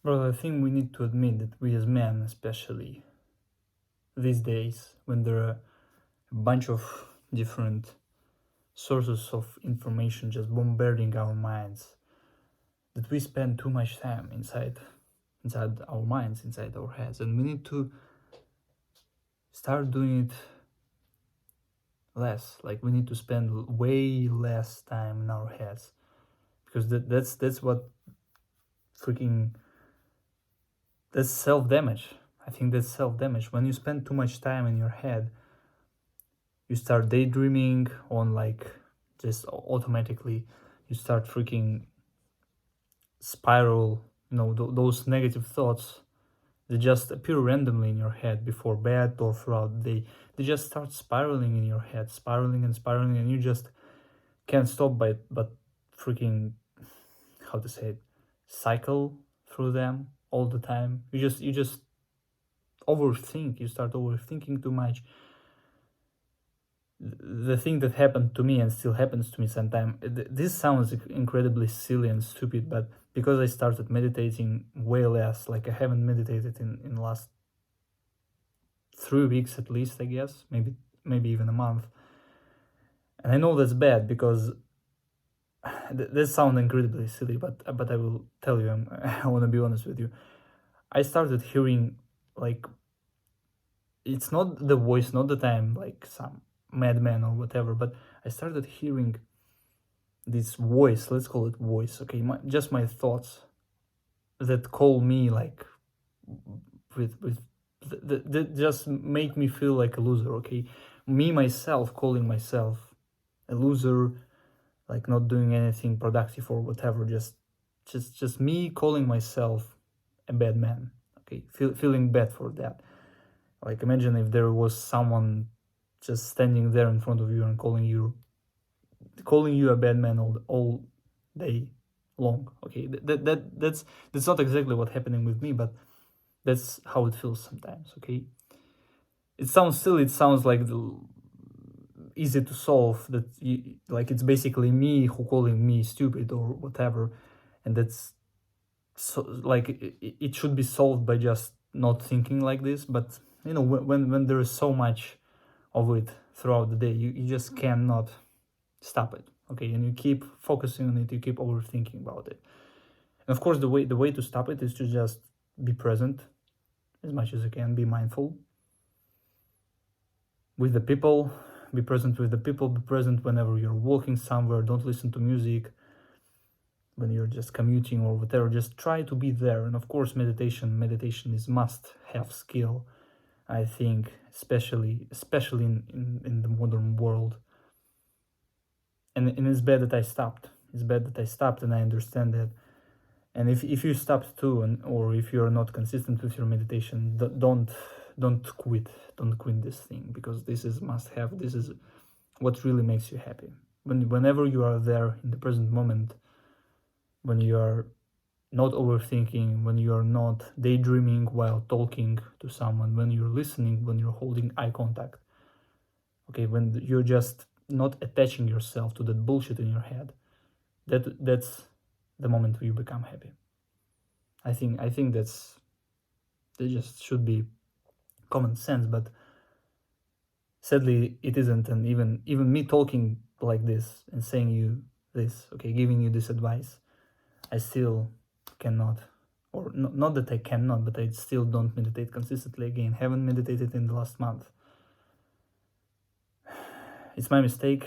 Well, I think we need to admit that we as men, especially these days, when there are a bunch of different sources of information just bombarding our minds, that we spend too much time inside our minds, inside our heads, and we need to start doing it less. Like we need to spend way less time in our heads, because that's what freaking that's self-damage. I think that's self-damage. When you spend too much time in your head, you start daydreaming on, like, just automatically you start freaking spiral, those negative thoughts. They just appear randomly in your head before bed or throughout the day. They just start spiraling in your head, spiraling and spiraling, and you just can't stop but freaking, how to say it, cycle through them all the time. You just overthink. You start overthinking too much. The thing that happened to me and still happens to me sometimes, this sounds incredibly silly and stupid, but because I started meditating way less, like I haven't meditated in the last 3 weeks at least, I guess, maybe even a month. And I know that's bad because this sounds incredibly silly, but I will tell you, I want to be honest with you. I started hearing, like, it's not the voice, not that I'm like some madman or whatever, but I started hearing this voice, let's call it voice, okay, just my thoughts that call me, like, with that just make me feel like a loser, okay? Me myself calling myself a loser, like not doing anything productive or whatever, just me calling myself a bad man, okay? Feeling bad for that. Like, imagine if there was someone just standing there in front of you and calling you a bad man all day long. Okay, that's not exactly what's happening with me, but that's how it feels sometimes. Okay, it sounds silly. It sounds like easy to solve. Like it's basically me who calling me stupid or whatever, and that's so, like, it should be solved by just not thinking like this. But when there is so much of it throughout the day, you just cannot stop it. Okay, and you keep focusing on it, you keep overthinking about it. And of course, the way to stop it is to just be present as much as you can, be mindful with the people, be present with the people, be present whenever you're walking somewhere. Don't listen to music when you're just commuting or whatever. Just try to be there. And of course, meditation is must have skill, I think, especially in the modern world. And it's bad that I stopped. It's bad that I stopped, and I understand that. And if you stopped too, or if you're not consistent with your meditation, don't quit. Don't quit this thing, because this is must have. This is what really makes you happy. Whenever you are there in the present moment, when you are not overthinking, when you are not daydreaming while talking to someone, when you're listening, when you're holding eye contact, okay, when you're just not attaching yourself to that bullshit in your head, that's the moment where you become happy. I think that just should be common sense, but sadly it isn't. And even me talking like this and saying you this, okay, giving you this advice, I still cannot, or not that I cannot, but I still don't meditate consistently. Again, haven't meditated in the last month. It's my mistake.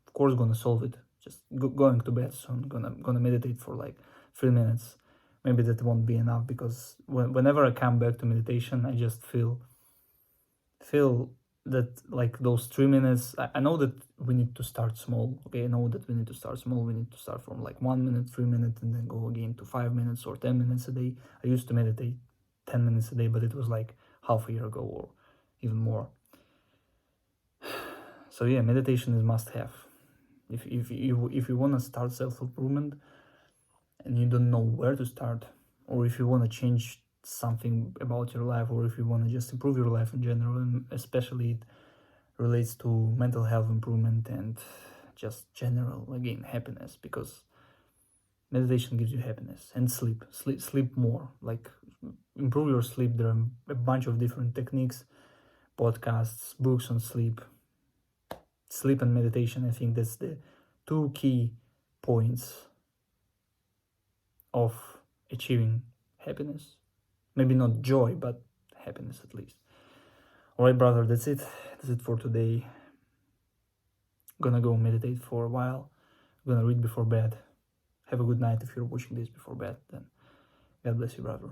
Of course, gonna solve it. Just going to bed soon. Gonna meditate for like 3 minutes. Maybe that won't be enough, because whenever I come back to meditation, I just feel that, like, those 3 minutes. I know that we need to start small. Okay, I know that we need to start small. We need to start from like 1 minute, 3 minutes, and then go again to 5 minutes or 10 minutes a day. I used to meditate 10 minutes a day, but it was like half a year ago or even more. So yeah, meditation is must have. If you want to start self-improvement and you don't know where to start, or if you want to change something about your life, or if you want to just improve your life in general, and especially it relates to mental health improvement and just general, again, happiness, because meditation gives you happiness. And sleep more, like improve your sleep. There are a bunch of different techniques, podcasts, books on sleep and meditation. I think that's the two key points of achieving happiness. Maybe not joy, but happiness at least. All right, brother, that's it for today. Gonna go meditate for a while. Gonna read before bed. Have a good night if you're watching this before bed. Then God bless you, brother.